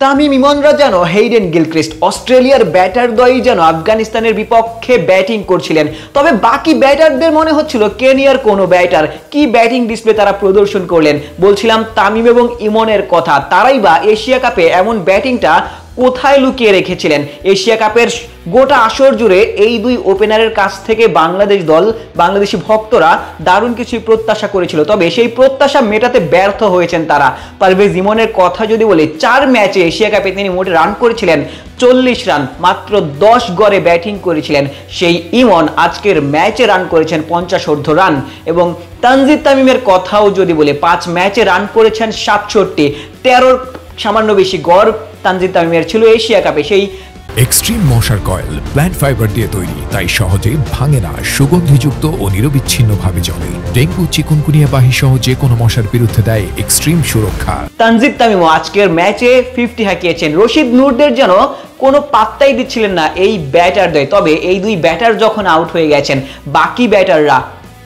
তামিম ইমনরা যেন Hayden Gilchrist, অস্ট্রেলিয়ার ব্যাটারদ্বয়ই যেন আফগানিস্তানের বিপক্ষে ব্যাটিং করছিলেন। তবে বাকি ব্যাটারদের মনে হচ্ছিল কেনিয়ার কোনো ব্যাটার। কি ব্যাটিং ডিসপ্লে তারা প্রদর্শন করলেন। বলছিলাম তামিম এবং ইমনের কথা, তারাই বা এশিয়া কাপে এমন ব্যাটিংটা কোথায় লুকিয়ে রেখেছিলেন। এশিয়া কাপের গোটা আসর জুড়ে এই দুই ওপেনারের কাছ থেকে বাংলাদেশ দল, বাংলাদেশি ভক্তরা দারুণ কিছু প্রত্যাশা করেছিল, তবে সেই প্রত্যাশা মেটাতে ব্যর্থ হয়েছেন তারা। পারভেজ ইমনের কথা যদি বলি, 4 ম্যাচে এশিয়া কাপে তিনি মোটে রান করেছিলেন 40 রান, মাত্র 10 গড়ে ব্যাটিং করেছিলেন সেই ইমন আজকের ম্যাচে রান করেছেন 50 রান। এবং তানজিদ তামিমের কথাও যদি বলি, 5 ম্যাচে রান করেছেন 67, 13 সামান্য বেশি গড় তানজিদ তামিমের ছিল এশিয়া কাপে। সেই এক্সট্রিম মশার কয়েল প্ল্যান্ট ফাইবার দিয়ে তৈরি, তাই সহজে ভাঙে না, সুগন্ধিযুক্ত ও নিরবিচ্ছিন্নভাবে জ্বলে। ডেঙ্গু, চিকুনগুনিয়া বাহি সহ যে কোনো মশার বিরুদ্ধে দেয় এক্সট্রিম সুরক্ষা। তানজিদ তামিমও আজকের ম্যাচে 50 হাঁকিয়েছেন। রশিদ নূরদের যেন কোনো পাত্তাই দিচ্ছিলেন না এই ব্যাটারদ্বয়। তবে এই দুই ব্যাটার যখন আউট হয়ে গেছেন, বাকি ব্যাটাররা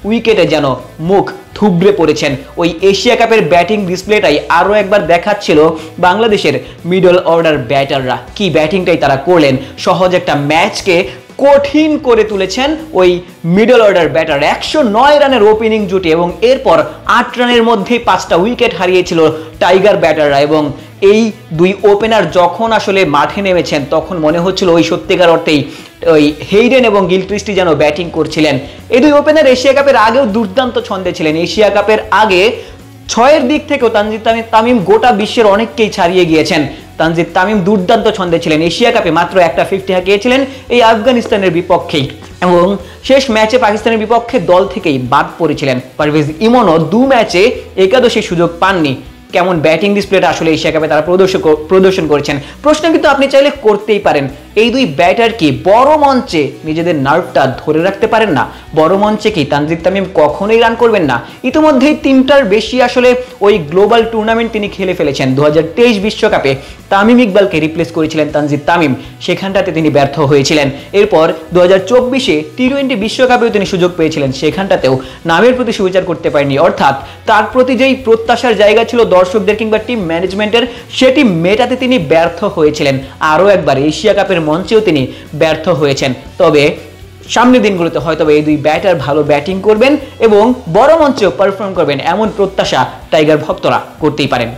উইকেটে যেন মুখ থুবড়ে পড়েছেন। ওই এশিয়া কাপের ব্যাটিং ডিসপ্লেটাই আরও একবার দেখাচ্ছিল বাংলাদেশের মিডল অর্ডার ব্যাটাররা। কি ব্যাটিংটাই তারা করলেন, সহজ একটা ম্যাচকে কঠিন করে তুলেছেন ওই মিডল অর্ডার ব্যাটার। 109 রানের ওপেনিং জুটি এবং এরপর 8 রানের মধ্যেই 5টা উইকেট হারিয়েছিল টাইগার ব্যাটাররা। এবং এই দুই ওপেনার যখন আসলে মাঠে নেমেছেন, তখন মনে হচ্ছিল ওই সত্যিকার অর্থেই ওই হেইডেন এবং গিলক্রিস্ট যেন ব্যাটিং করছিলেন। এই দুই ওপেনার এশিয়া কাপের আগেও দুর্দান্ত ছন্দে ছিলেন। এশিয়া কাপের আগে 6-এর দিক থেকেও তানজিদ তামিম গোটা বিশ্বের অনেককেই ছাড়িয়ে গিয়েছেন। তানজিদ তামিম দুর্দান্ত ছন্দে ছিলেন। এশিয়া কাপে মাত্র একটা 50 হাঁকিয়েছিলেন এই আফগানিস্তানের বিপক্ষেই, এবং শেষ ম্যাচে পাকিস্তানের বিপক্ষে দল থেকেই বাদ পড়েছিলেন। পারভেজ ইমনও 2 ম্যাচে একাদশী সুযোগ পাননি। কেমন ব্যাটিং ডিসপ্লেটা আসলে এশিয়া কাপে তারা প্রদর্শন করেছেন, প্রশ্ন কিন্তু আপনি চাইলে করতেই পারেন। এই দুই ব্যাটার কি বড় মঞ্চে নিজেদের নার্ভটা ধরে রাখতে পারেন না? বড় মঞ্চে কি তানজিদ তামিম কখনোই রান করবেন না? ইতিমধ্যেই 3টার বেশি আসলে ওই গ্লোবাল টুর্নামেন্ট তিনি খেলে ফেলেছেন। 2023 বিশ্বকাপে তামিম ইকবালকে রিপ্লেস করেছিলেন তানজিদ তামিম, সেখানটাতে তিনি ব্যর্থ হয়েছিলেন। এরপর 2024-এ টি20 বিশ্বকাপেও তিনি সুযোগ পেয়েছিলেন, সেখানটাতেও নামের প্রতি সুবিচার করতে পারেনি। অর্থাৎ তার প্রতি যেই প্রত্যাশার জায়গা ছিল দর্শকদের কিংবা টিম ম্যানেজমেন্টের, সেটি মেটাতে তিনি ব্যর্থ হয়েছিলেন। আরও একবার এশিয়া কাপের মঞ্চেও তিনি ব্যর্থ হয়েছেন। তবে সামনের দিনগুলোতে হয়তো এই দুই ব্যাটার ভালো ব্যাটিং করবেন এবং বড় মঞ্চেও পারফর্ম করবেন, এমন প্রত্যাশা টাইগার ভক্তরা করতেই পারেন।